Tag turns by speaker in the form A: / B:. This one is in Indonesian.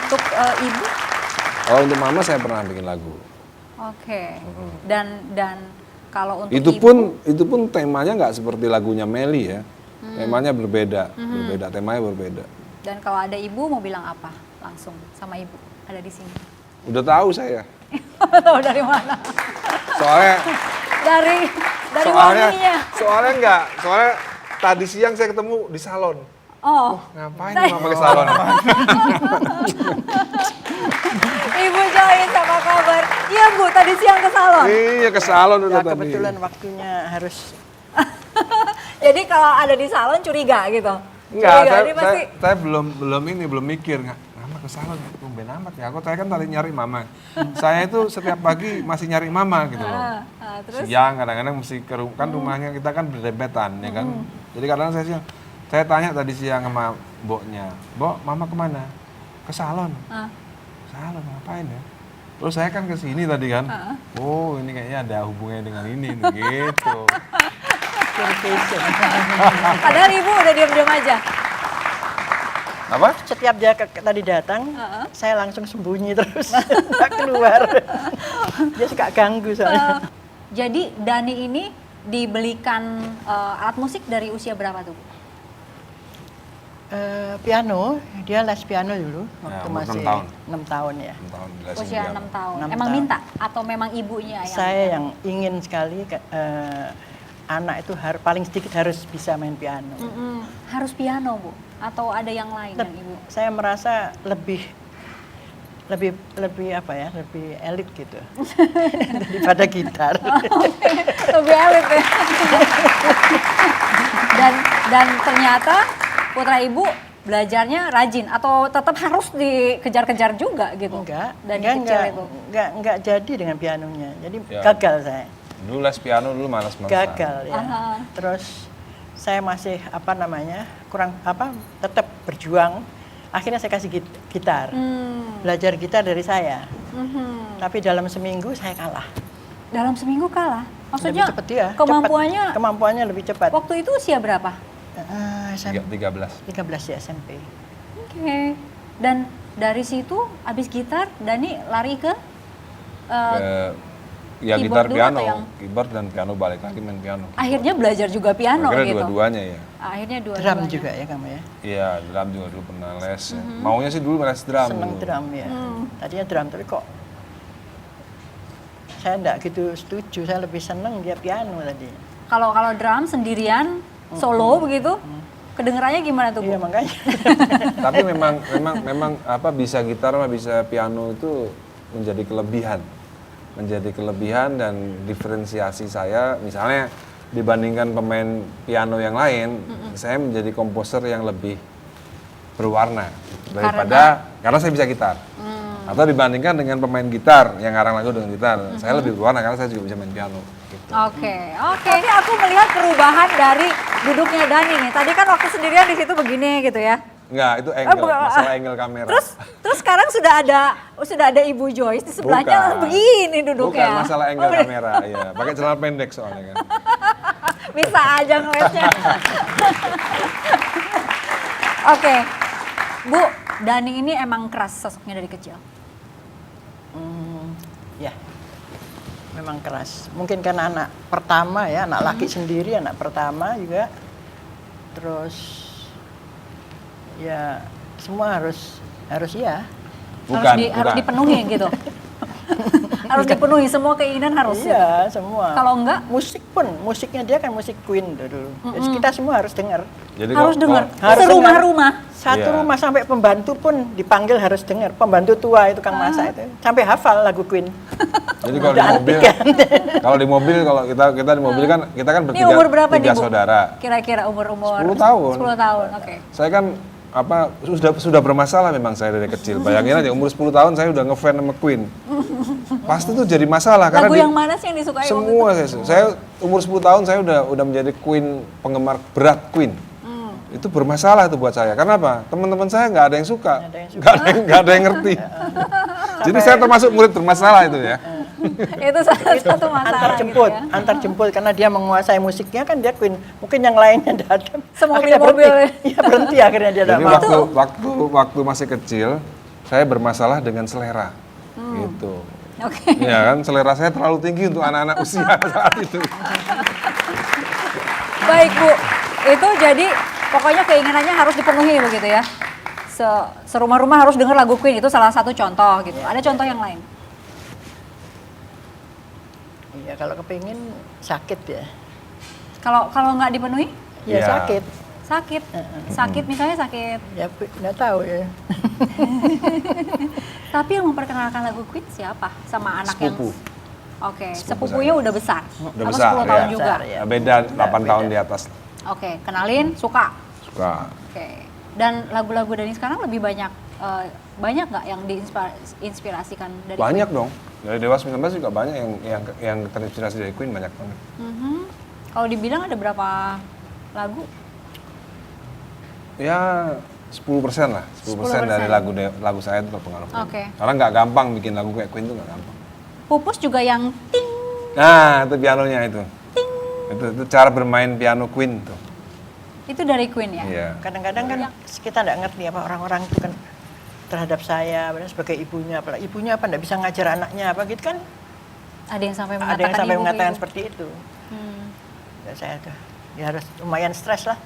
A: untuk ibu?
B: Oh, untuk mama saya pernah bikin lagu.
A: Oke. Dan kalau untuk
B: Itu
A: ibu,
B: pun temanya nggak seperti lagunya Meli ya. Temanya berbeda, temanya berbeda.
A: dan kalau ada ibu mau bilang apa langsung sama ibu ada di sini?
B: Udah tahu saya.
A: Tahu dari mana?
B: Soalnya
A: dari wanginya.
B: soalnya tadi siang saya ketemu di salon.
A: Oh,
B: Ngapain mama ke salon?
A: Ibu Joyce apa kabar? Iya Bu, tadi siang ke salon.
B: Iya ke salon udah
C: Ya
B: tadi.
C: kebetulan waktunya harus.
A: Jadi kalau ada di salon curiga gitu?
B: Enggak,
A: Curiga, ini pasti...
B: saya belum mikir nggak. Mama ke salon, tumben amat ya. Saya kan tadi nyari mama. Saya itu setiap pagi masih nyari mama gitu loh.
A: Terus?
B: Siang kadang-kadang mesti kan rumahnya kita kan berdempetan ya kan. Jadi kadang saya siang, saya tanya tadi siang sama mboknya, "Mbok, mama kemana?" "Ke salon." "Salon ngapain ya?" Terus saya kan ke sini tadi kan. Oh, ini kayaknya ada hubungannya dengan ini gitu.
A: Padahal ibu udah diam-diam aja.
B: Apa?
C: Setiap dia tadi datang, saya langsung sembunyi terus, nggak keluar. Dia suka ganggu soalnya.
A: Jadi Dani ini dibelikan alat musik dari usia berapa tuh?
C: Piano, dia les piano dulu waktu
B: umur
C: masih
B: 6 tahun.
C: 6 tahun ya.
B: 6 tahun jelasin
A: Usia
B: piano.
A: 6 tahun.
C: 6
A: Emang
C: tahun.
A: minta atau memang ibunya yang?
C: Saya yang ingin sekali anak itu paling sedikit harus bisa main piano.
A: Harus piano Bu? Atau ada yang lain yang ibu?
C: Saya merasa lebih apa ya, lebih elit gitu daripada gitar.
A: Lebih elit ya. dan ternyata putra ibu belajarnya rajin atau tetap harus dikejar-kejar juga gitu?
C: Enggak,
A: Dan kecil itu.
C: enggak jadi dengan pianonya. Jadi
B: Ya.
C: gagal saya.
B: Dulu les piano dulu malas-malasan.
C: Gagal ya. Terus saya masih tetap berjuang. Akhirnya saya kasih gitar. Belajar gitar dari saya. Tapi dalam seminggu saya kalah.
A: Dalam seminggu kalah? Maksudnya
C: lebih cepat dia.
A: kemampuannya
C: lebih cepat.
A: waktu itu usia berapa?
B: 13.
C: 13 ya SMP.
A: Oke. Dan dari situ abis gitar Dani lari ke
B: Ya
A: keyboard
B: gitar
A: dulu
B: piano,
A: atau yang-
B: keyboard dan piano balik lagi main piano.
A: akhirnya belajar juga piano
B: Akhirnya
A: gitu.
B: dua-duanya ya.
A: Akhirnya
C: Drum
A: dua-duanya.
C: juga ya kamu ya.
B: Iya, drum juga dulu pernah les. Ya. Maunya sih dulu les drum.
C: Seneng
B: dulu.
C: drum ya. Tadinya drum tapi kok saya enggak gitu setuju. Saya lebih seneng dia piano tadi.
A: Kalau drum sendirian solo begitu, kedengerannya gimana tuh Bu?
C: Iya makanya.
B: Tapi memang apa bisa gitar sama bisa piano itu menjadi kelebihan dan diferensiasi saya. Misalnya dibandingkan pemain piano yang lain, saya menjadi komposer yang lebih berwarna daripada karena saya bisa gitar. Atau dibandingkan dengan pemain gitar yang ngarang lagu dengan gitar, saya lebih berwarna karena saya juga bisa main piano. Gitu.
A: Oke. Ini aku melihat perubahan dari duduknya Dani nih. Tadi kan waktu sendirian di situ begini gitu ya.
B: Enggak, itu angle, masalah angle kamera.
A: Terus sekarang sudah ada Ibu Joyce di sebelahnya
B: Bukan.
A: begini duduknya.
B: Bukan masalah angle kamera, ya. Pakai celana pendek soalnya kan.
A: Bisa aja ngelesnya. Oke. Bu, Dani ini emang keras sosoknya dari kecil.
C: Ya. Memang keras. Mungkin karena anak pertama ya, anak laki sendiri, anak pertama juga. Terus ya semua harus ya.
A: Harus dipenuhi gitu. Harus dipenuhi semua keinginan harus.
C: Iya, semua.
A: Kalau enggak
C: Musiknya dia kan musik Queen dulu. Jadi kita semua harus dengar.
B: Jadi
A: harus dengar.
C: harus
A: Serumah-rumah.
C: Satu
B: Iya.
C: rumah sampai pembantu pun dipanggil harus dengar. Pembantu tua itu Kang masak itu sampai hafal lagu Queen.
B: Jadi kalau di
C: Udah
B: mobil,
C: antik kan?
B: kalau kita di mobil kan kita kan
A: Ini umur berapa nih,
B: bertiga
A: Bu?
B: saudara.
A: Kira-kira umur
B: 10 tahun.
A: 10 tahun, oke.
B: Saya kan sudah bermasalah memang saya dari kecil. Bayangin aja umur 10 tahun saya udah ngefans sama Queen. Pasti tuh jadi masalah karena
A: Lagu yang mana sih yang disukai waktu
B: semua
A: itu?
B: saya umur 10 tahun saya udah menjadi Queen, penggemar berat Queen. Itu bermasalah tuh buat saya. Karena apa? Teman-teman saya nggak ada yang suka, nggak ada yang ngerti. Jadi saya termasuk murid bermasalah itu ya.
A: Itu salah satu masalah
C: Antar
A: gitu ya.
C: jemput karena dia menguasai musiknya kan dia Queen. Mungkin yang lainnya tidak ada.
A: Semobil-mobil.
C: Iya berhenti akhirnya dia tidak
B: Jadi
C: mau.
B: waktu masih kecil, saya bermasalah dengan selera. Gitu.
A: Oke.
B: Ya kan, selera saya terlalu tinggi untuk anak-anak usia saat itu.
A: Baik Bu, itu jadi pokoknya keinginannya harus dipenuhi begitu ya. Serumah-rumah harus dengar lagu Queen, itu salah satu contoh gitu. Ada contoh yang lain?
C: Iya, kalau kepingin sakit ya.
A: Kalau nggak dipenuhi,
C: Ya
B: Iya.
C: sakit.
A: sakit. Sakit misalnya sakit.
C: Ya nggak tahu ya.
A: Tapi yang memperkenalkan lagu Queen siapa? Sama anak
B: Sepupu.
A: yang Oke,
B: Sepupu
A: sepupunya
B: saya.
A: udah besar.
B: Udah
A: Apa
B: besar,
A: 10 tahun
B: ya.
A: juga.
C: Besar, ya.
B: Beda 8 tahun
C: beda.
B: di atas.
A: Oke, kenalin suka.
B: Suka.
A: Oke. Dan lagu-lagu Dani sekarang lebih banyak banyak nggak yang diinspirasikan dari
B: Banyak
A: Queen?
B: dong. Dari Dewa 19 juga banyak yang terinspirasi dari Queen, banyak banget.
A: Mhm. Kalau dibilang ada berapa lagu?
B: Ya 10% lah, 10% dari
A: 10%.
B: lagu saya itu terpengaruh Queen.
A: Oke.
B: Karena nggak gampang bikin lagu kayak Queen itu nggak gampang.
A: Pupus juga yang ting.
B: Nah, itu pianonya itu. Itu cara bermain piano Queen tuh.
A: Itu dari Queen ya?
B: Iya.
C: Kadang-kadang kan kita nggak ngerti apa orang-orang itu kan terhadap saya, padahal sebagai ibunya, apalagi ibunya apa nggak bisa ngajar anaknya apa gitu kan.
A: Ada yang sampai
C: Ada
A: mengatakan
C: yang sampai
A: ibu ke
C: mengatakan
A: ibu.
C: seperti itu.
A: Hmm.
C: Ya saya tuh ya harus lumayan stres lah.